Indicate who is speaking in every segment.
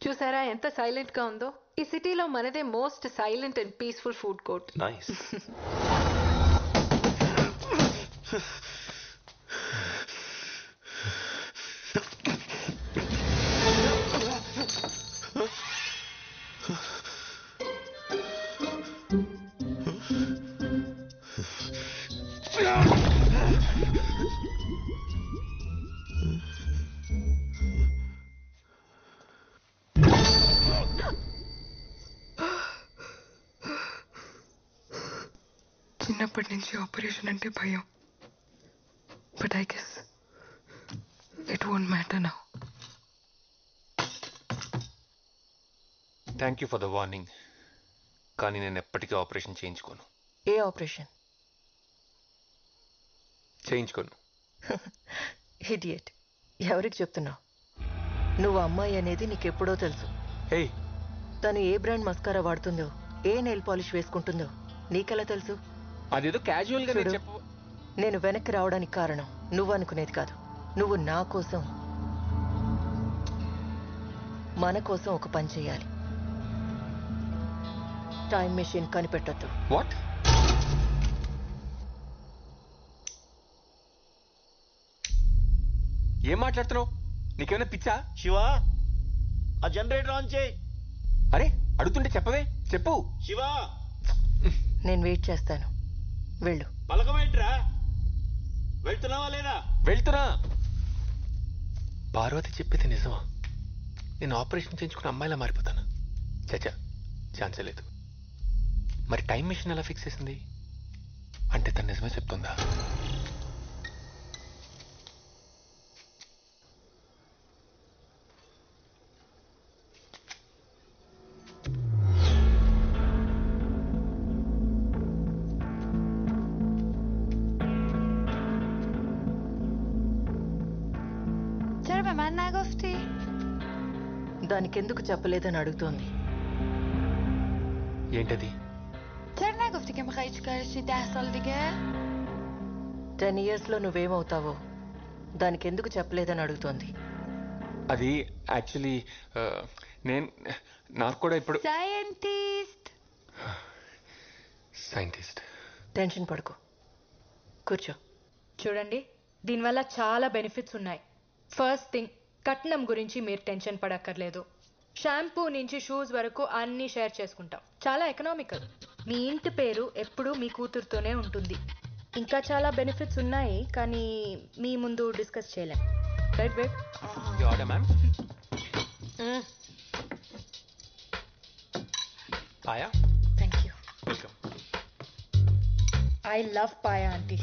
Speaker 1: చూసారా ఎంత సైలెంట్ గా ఉందో? ఈ సిటీలో మనదే most silent and peaceful food court.
Speaker 2: Nice.
Speaker 1: చిన్నప్పటి నుంచి ఆపరేషన్ అంటే భయం. But I guess it won't matter now.
Speaker 2: Thank you for the warning. కానీ నేను ఎప్పటికీ ఆపరేషన్ చేయించుకోను.
Speaker 3: ఏ ఆపరేషన్?
Speaker 2: చేయించుకోను.
Speaker 3: ఇడియట్. ఎవరికి చెప్తున్నావు? నువ్వు అమ్మాయి అనేది నీకెప్పుడో తెలుసు.
Speaker 2: హే,
Speaker 3: తను ఏ బ్రాండ్ మస్కారా వాడుతుందో, ఏ నెయిల్ పాలిష్ వేసుకుంటుందో నీకెలా తెలుసు?
Speaker 2: అదేదో క్యాజువల్ గా
Speaker 3: చూడు,
Speaker 2: చెప్పు.
Speaker 3: నేను వెనక్కి రావడానికి కారణం నువ్వు అనుకునేది కాదు. నువ్వు నా కోసం, మన కోసం ఒక పని చేయాలి. టైం మెషిన్ కనిపెట్టొద్దు.
Speaker 2: వాట్? ఏం మాట్లాడుతున్నావు? నీకేమైనా పిచ్చా?
Speaker 4: శివ, ఆ జనరేటర్ ఆన్ చేయి.
Speaker 2: అరే అడుగుతుంటే చెప్పవే. చెప్పు.
Speaker 4: శివ,
Speaker 3: నేను వెయిట్ చేస్తాను. వెళ్ళు.
Speaker 4: పలకమేంట్రా? వెళ్తున్నావా లేదా?
Speaker 2: వెళ్తున్నా. పార్వతి చెప్పేది నిజమా? నేను ఆపరేషన్ చేయించుకున్న అమ్మాయిలా మారిపోతాను? చచ్చా, ఛాన్సే లేదు. మరి టైం మిషన్ ఎలా ఫిక్స్ చేసింది? అంటే తను నిజమే చెప్తుందా?
Speaker 3: దానికెందుకు చెప్పలేదని అడుగుతోంది.
Speaker 2: ఏంటది?
Speaker 3: 10 years లో నువ్వేమవుతావో దానికెందుకు చెప్పలేదని అడుగుతోంది.
Speaker 2: అది యాక్చువల్లీ నాకు కూడా ఇప్పుడు సైంటిస్ట్.
Speaker 3: టెన్షన్ పడుకో, కూర్చో.
Speaker 5: చూడండి, దీనివల్ల చాలా బెనిఫిట్స్ ఉన్నాయి. ఫస్ట్ థింగ్, కట్నం గురించి మీరు టెన్షన్ పడక్కర్లేదు. షాంపూ నుంచి షూస్ వరకు అన్నీ షేర్ చేసుకుంటాం. చాలా ఎకనామికల్. మీ ఇంటి పేరు ఎప్పుడూ మీ కూతురుతోనే ఉంటుంది. ఇంకా చాలా బెనిఫిట్స్ ఉన్నాయి, కానీ మీ ముందు డిస్కస్ చేయలేం. Right babe?
Speaker 2: Ma'am. Paya,
Speaker 5: thank you.
Speaker 2: Welcome.
Speaker 5: I love paya aunty.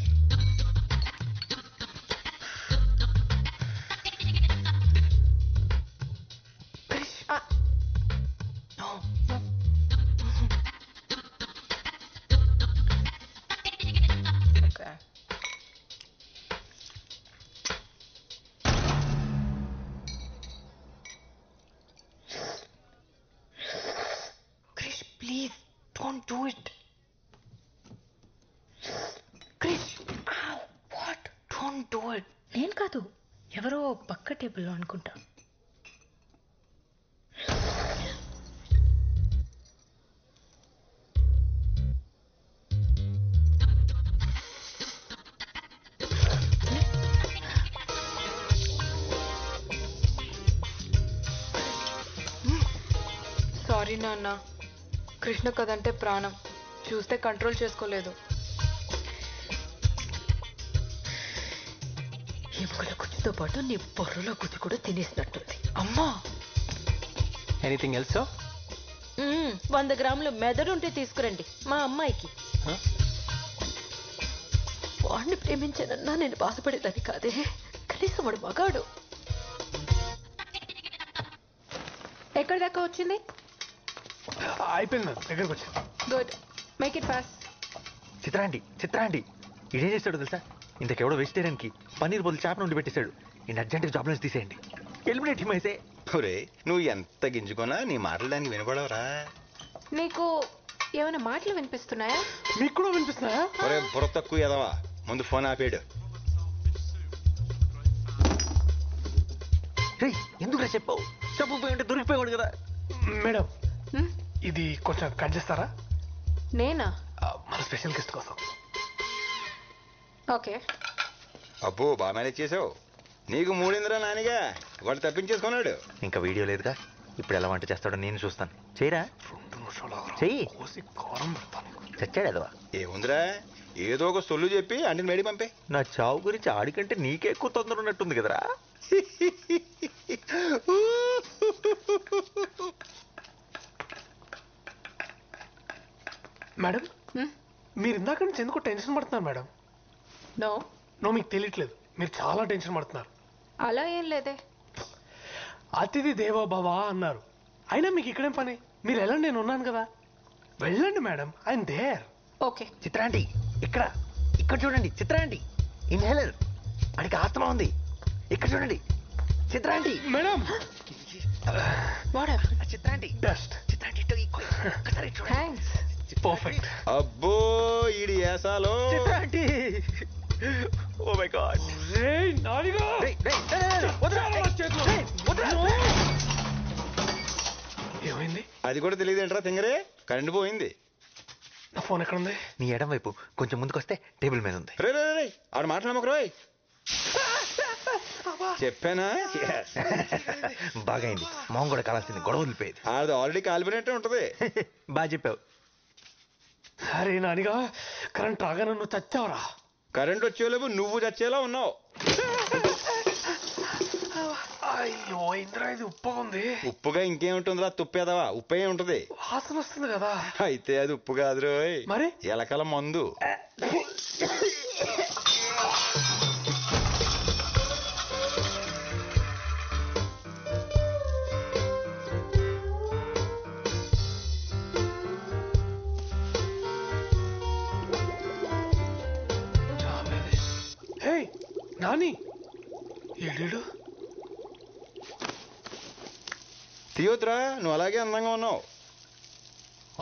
Speaker 3: Please, don't do it. Krish, ow, what? Don't do it.
Speaker 5: నేను కాదు, ఎవరో పక్క టేబుల్లో అనుకుంటా.
Speaker 1: సారీ నాన్న, కృష్ణ కదంటే ప్రాణం. చూస్తే కంట్రోల్ చేసుకోలేదు.
Speaker 3: ఎముకల గుజ్జుతో పాటు నీ బొర్రలో గుజ్జు కూడా తినేసినట్టుంది. అమ్మా,
Speaker 2: ఎనీథింగ్ ఎల్స్?
Speaker 3: 100 గ్రాములు మెదడుంటే తీసుకురండి మా అమ్మాయికి. వాడిని ప్రేమించానన్నా నేను బాధపడేదాన్ని కాదే. కనీసం వాడు మగాడు.
Speaker 1: ఎక్కడి దాకా వచ్చింది?
Speaker 6: అయిపోయింది మ్యామ్, దగ్గరకు వచ్చాను.
Speaker 1: Good, make it fast.
Speaker 6: చిత్రాండి ఇదేం చేస్తాడు తెలుసా? ఇంతకెవడో వెజిటేరియన్కి పన్నీర్ బదులు చేప నుండి పెట్టేశాడు. ఈ అర్జెంట్గా జాబ్ నుంచి తీసేయండి. ఎలిమినేట్ హిమ్ అయితే.
Speaker 4: ఒరే, నువ్వు ఎంత గింజుకున్నా నీ మాటలు దానికి వినపడవరా?
Speaker 1: నీకు ఏమైనా మాటలు వినిపిస్తున్నాయా?
Speaker 6: మీకు కూడా వినిపిస్తున్నాయా?
Speaker 4: ఒరే బుర్ర తక్కువ ఎదవా, ముందు ఫోన్ ఆపేడు.
Speaker 6: రేయ్ ఎందుకురా చెప్పావు? చెప్పపోయి ఉంటే దొరికిపోయాడు కదా.
Speaker 7: మేడం ఇది కొంచెం కట్ చేస్తారా?
Speaker 5: నేనా?
Speaker 7: మన స్పెషల్ గెస్ట్ కోసం.
Speaker 5: ఓకే.
Speaker 4: అబ్బో బాగా మేనేజ్ చేసావు. నీకు మూడిందిరా నానిగా, వాడు తప్పించేసుకున్నాడు.
Speaker 6: ఇంకా వీడియో లేదుగా, ఇప్పుడు ఎలా వంట చేస్తాడో నేను చూస్తాను. చేయరా
Speaker 7: 2 నిమిషాలు
Speaker 6: చెయ్యి.
Speaker 7: కోసి కారం పెడతాను.
Speaker 6: చచ్చాడు అదవా.
Speaker 4: ఏముందిరా, ఏదో ఒక సొల్లు చెప్పి అంటే మేడి పంపే.
Speaker 6: నా చావు గురించి ఆడికంటే నీకే ఎక్కువ తొందర ఉన్నట్టుంది కదరా.
Speaker 7: మేడం మీరు ఇందాక నుంచి ఎందుకో టెన్షన్ పడుతున్నారు మేడం?
Speaker 5: నో,
Speaker 7: మీకు తెలియట్లేదు, మీరు చాలా టెన్షన్ పడుతున్నారు.
Speaker 5: అలా ఏం లేదే.
Speaker 7: అతిథి దేవో భవ అన్నారు, అయినా మీకు ఇక్కడేం పని? మీరు వెళ్ళండి, నేను ఉన్నాను కదా. వెళ్ళండి మేడం, ఐఎమ్ దేర్.
Speaker 5: ఓకే.
Speaker 6: చిత్రాంటి ఇక్కడ ఇక్కడ చూడండి. చిత్రాంటి ఇన్హేలర్, అడికి ఆత్మ ఉంది. ఇక్కడ చూడండి చిత్రాంటి.
Speaker 7: Madam
Speaker 6: చిత్రాంటి
Speaker 7: best.
Speaker 6: చిత్రాంటి ఇటు ఒక్కసారి చూడండి.
Speaker 5: థ్యాంక్స్.
Speaker 7: పర్ఫెక్ట్.
Speaker 4: అబ్బో ఈడి ఏసాలో.
Speaker 6: చిత్రాంటి ఓ మై గాడ్.
Speaker 7: ఏమైంది?
Speaker 4: అది కూడా తెలియదు ఏంట్రా తింగరే, కరెంట్ పోయింది.
Speaker 7: నా ఫోన్ ఎక్కడ ఉంది?
Speaker 6: నీ ఎడం వైపు కొంచెం ముందుకొస్తే టేబుల్ మీద ఉంది.
Speaker 4: రే రే రే ఆడు మాట్లాడమకు రోయ్. చెప్పానా?
Speaker 6: బాగా అయింది. మొహం కూడా కాలాల్సింది, గొడవ వదిలిపోయేది.
Speaker 4: అది ఆల్రెడీ కాలిపోయినట్టే ఉంటది.
Speaker 6: బాగా చెప్పావు.
Speaker 7: అరే నానిగా, కరెంట్ రాగానే నువ్వు చచ్చావురా.
Speaker 4: కరెంట్ వచ్చేలోపు నువ్వు చచ్చేలా ఉన్నావు.
Speaker 7: అయ్యో ఇంద్రా, ఇది ఉప్పుగా ఉంది.
Speaker 4: ఉప్పుగా ఇంకేముంటుందిరా, తుప్పేదవా, ఉప్పే ఉంటది.
Speaker 7: వాసన వస్తుంది కదా.
Speaker 4: అయితే అది ఉప్పు కాదు రోయ్,
Speaker 7: మరి?
Speaker 4: ఎలకల మందు.
Speaker 7: హే నాని, ఏడు
Speaker 4: తీయొద్దురా, నువ్వు అలాగే అందంగా ఉన్నావు.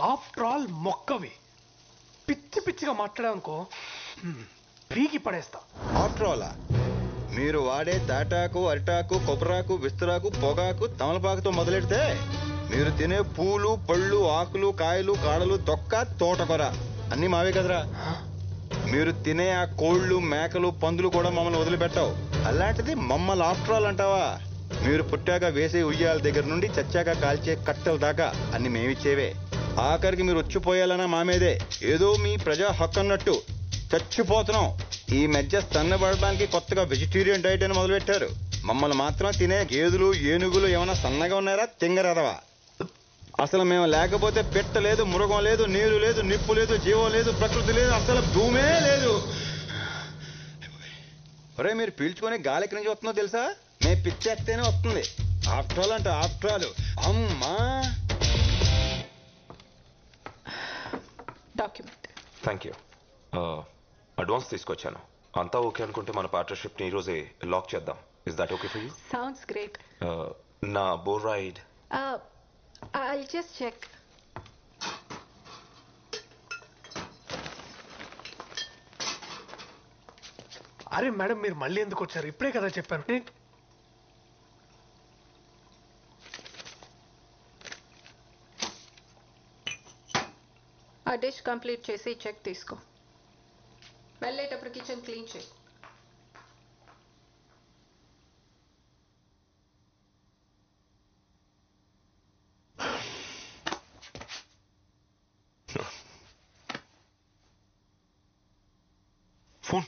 Speaker 7: ఆఫ్టర్ ఆల్ మొక్కవి. పిచ్చి పిచ్చిగా మాట్లాడావనుకో పీకి పడేస్తా.
Speaker 4: ఆఫ్టర్ ఆల్ మీరు వాడే తాటాకు, అరిటాకు, కొబ్బరాకు, విస్తరాకు, పొగాకు, తమలపాకుతో మొదలెడితే మీరు తినే పూలు, పళ్ళు, ఆకులు, కాయలు, కాడలు, తొక్క, తోటకూర అన్నీ మావే కదరా. మీరు తినే ఆ కోళ్ళు, మేకలు, పందులు కూడా మమ్మల్ని వదిలిపెట్టావు. అలాంటిది మమ్మల్ని ఆఫ్టర్ ఆల్ అంటావా? మీరు పుట్టాక వేసే ఉయ్యాల దగ్గర నుండి చచ్చాక కాల్చే కట్టెల దాకా అన్ని మేమిచ్చేవే. ఆఖరికి మీరు వచ్చిపోయాలన్నా మామేదే. ఏదో మీ ప్రజా హక్కు అన్నట్టు చచ్చిపోతున్నాం. ఈ మధ్య సన్నబడడానికి కొత్తగా వెజిటేరియన్ డైట్ అని మొదలుపెట్టారు. మమ్మల్ని మాత్రం తినే గేదెలు, ఏనుగులు ఏమైనా సన్నగా ఉన్నారా తింగరదవా? అసలు మేము లేకపోతే పెట్ట లేదు, మృగం లేదు, నీరు లేదు, నిప్పు లేదు, జీవం లేదు, ప్రకృతి లేదు, అసలు భూమే లేదు. ఒరే మీరు పీల్చుకునే గాలి ఎక్కడి నుంచి వస్తుందో తెలుసా? మేము పిచ్చేస్తేనే వస్తుంది. ఆఫ్టర్ ఆల్ అంటే ఆఫ్టర్ ఆల్. అమ్మా
Speaker 5: డాక్యుమెంట్.
Speaker 8: Thank you. అడ్వాన్స్ తీసుకొచ్చాను. అంతా ఓకే అనుకుంటే మన పార్ట్నర్షిప్ని ఈరోజే లాక్ చేద్దాం. Is that okay for you?
Speaker 5: Sounds great.
Speaker 8: నా bore ride.
Speaker 5: I'll just check.
Speaker 7: అరే మేడం, మీరు మళ్ళీ ఎందుకు వచ్చారు? ఇప్పుడే కదా చెప్పాను.
Speaker 5: ఆ డిష్ కంప్లీట్ చేసి చెక్ తీసుకో. వెళ్ళేటప్పుడు కిచెన్ క్లీన్ చేయి.
Speaker 8: ఫోన్.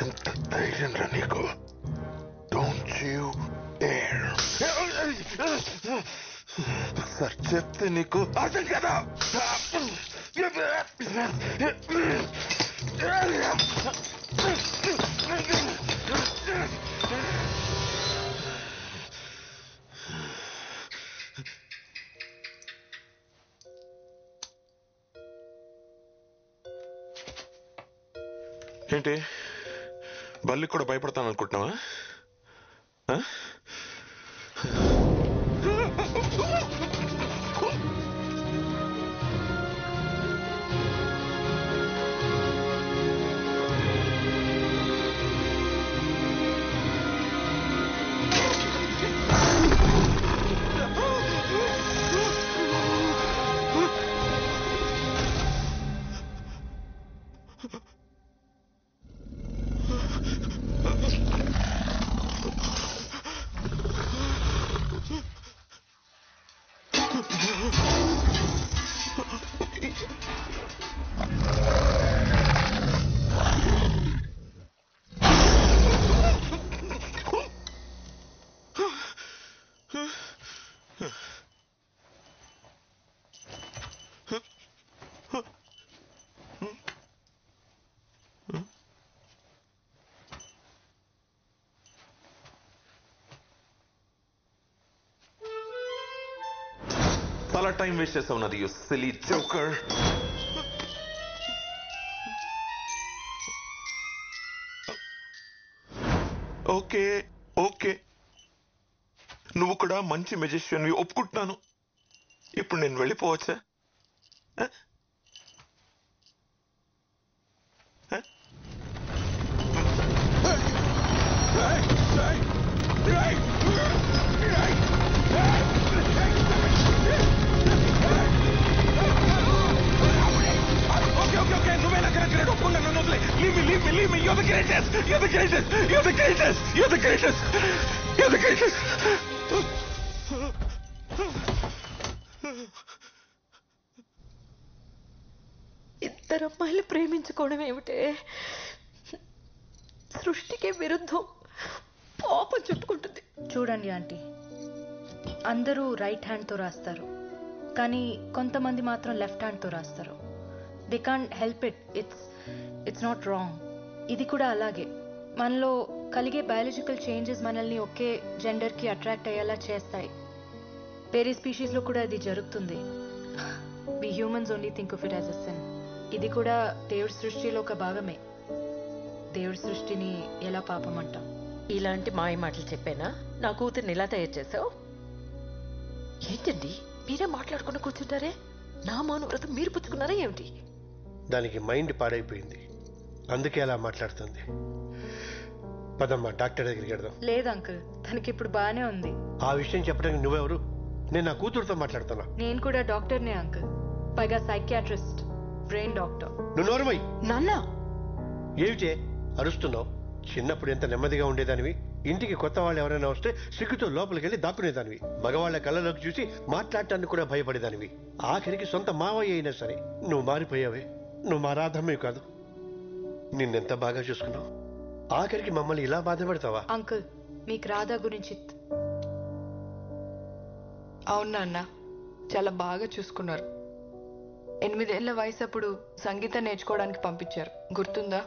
Speaker 9: ఎంత ధైర్యం రా నీకు? Don't you dare. సార్ చెప్తే నీకు అర్థం కదా. ఏంటి బల్లికి కూడా భయపడతాను అనుకుంటున్నావా? చాలా టైం వేస్ట్ చేస్తావు నాది, you silly joker. Okay okay, నువ్వు కూడా మంచి మెజిషియన్వి ఒప్పుకుంటున్నాను. ఇప్పుడు నేను వెళ్ళిపోవచ్చా?
Speaker 3: ఇద్దరు అమ్మాయిలు ప్రేమించుకోవడం ఏమిటే? సృష్టికి విరుద్ధం. పాపం చెప్పుకుంటుంది.
Speaker 5: చూడండి ఆంటీ, అందరూ రైట్ హ్యాండ్తో రాస్తారు, కానీ కొంతమంది మాత్రం లెఫ్ట్ హ్యాండ్తో రాస్తారు. They can't help it. It's not wrong. ఇది కూడా అలాగే. మనలో కలిగే బయాలజికల్ చేంజెస్ మనల్ని ఒకే జెండర్కి అట్రాక్ట్ అయ్యేలా చేస్తాయి. వేరే స్పీషీస్లో కూడా ఇది జరుగుతుంది. We humans only think of it as a sin. ఇది కూడా దేవుడి సృష్టిలో ఒక భాగమే. దేవుడి సృష్టిని ఎలా పాపం అంటాం?
Speaker 3: ఇలాంటి మాయ మాటలు చెప్పానా? నా కూతుర్ని ఇలా తయారు చేసావు ఏంటండి? మీరే మాట్లాడుకుని కూర్చుంటారే. నా మౌనవ్రతం మీరు పుచ్చుకున్నారా ఏమిటి?
Speaker 10: దానికి మైండ్ పాడైపోయింది, అందుకే అలా మాట్లాడుతుంది. పదమ్మా, డాక్టర్ దగ్గరికి వెళ్దాం.
Speaker 5: లేదు అంకుల్, తనకి ఇప్పుడు బాగానే ఉంది.
Speaker 10: ఆ విషయం చెప్పడానికి నువ్వెవరు? నేను నా కూతురుతో మాట్లాడుతున్నా.
Speaker 5: నేను కూడా డాక్టర్నే అంకుల్, పైగా సైకియాట్రిస్ట్, బ్రెయిన్ డాక్టర్.
Speaker 10: నువ్వు నోరుమై.
Speaker 3: నాన్న
Speaker 10: ఏమిటే అరుస్తున్నావు? చిన్నప్పుడు ఎంత నెమ్మదిగా ఉండేదానివి. ఇంటికి కొత్త వాళ్ళు ఎవరైనా వస్తే సిగ్గుతో లోపలికి వెళ్ళి దాక్కునేదానివి. మగవాళ్ల కళ్ళలోకి చూసి మాట్లాడటానికి కూడా భయపడేదానివి. ఆఖరికి సొంత మావయ్య అయినా సరే నువ్వు మారిపోయావే. నువ్వు మా రాధమ్మే కాదు. నిన్నెంత బాగా చూసుకున్నావు, ఆఖరికి మమ్మల్ని ఇలా బాధపడతావా?
Speaker 5: అంకుల్, మీకు రాధా గురించి
Speaker 1: అవునా అన్న, చాలా బాగా చూసుకున్నారు. 8 ఏళ్ల వయసు అప్పుడు సంగీతం నేర్చుకోవడానికి పంపించారు, గుర్తుందా?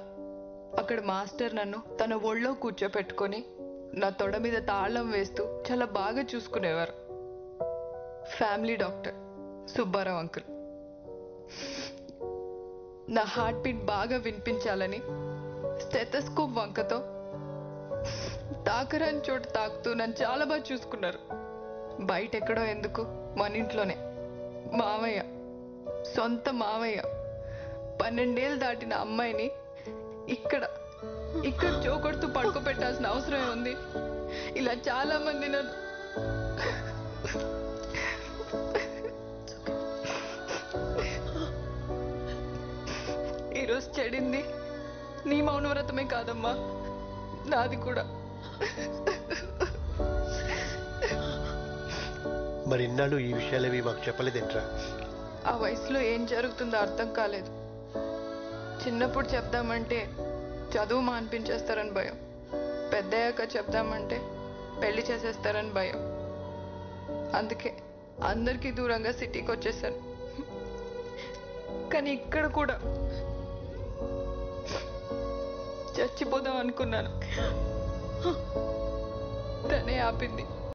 Speaker 1: అక్కడ మాస్టర్ నన్ను తన ఒళ్ళో కూర్చోపెట్టుకొని నా తొడ మీద తాళం వేస్తూ చాలా బాగా చూసుకునేవారు. Family doctor Subbarao uncle. నా హార్ట్ బీట్ బాగా వినిపించాలని స్టెథోస్కోప్ వంకతో తాకరాని చోటు తాకుతూ నన్ను చాలా బాగా చూసుకున్నారు. బయట ఎక్కడో ఎందుకు, మన ఇంట్లోనే. మామయ్య, సొంత మామయ్య 12 ఏళ్ళు దాటిన అమ్మాయిని ఇక్కడ చోకొడుతూ పడుకోబెట్టాల్సిన అవసరమే ఉంది? ఇలా చాలా మంది నన్ను ఈరోజు చెడింది నీ మౌనవ్రతమే కాదమ్మా, నాది కూడా.
Speaker 10: మరి ఇన్నాళ్ళు ఈ విషయాలేవి మాకు చెప్పలేదేంట్రా?
Speaker 1: ఆ వయసులో ఏం జరుగుతుందో అర్థం కాలేదు. చిన్నప్పుడు చెప్దామంటే చదువు మాన్పించేస్తారని భయం, పెద్దయ్యాక చెప్దామంటే పెళ్లి చేసేస్తారని భయం. అందుకే అందరికీ దూరంగా సిటీకి వచ్చేసాను. కానీ ఇక్కడ కూడా చచ్చిపోదాం అనుకున్నాను, తనే ఆపింది.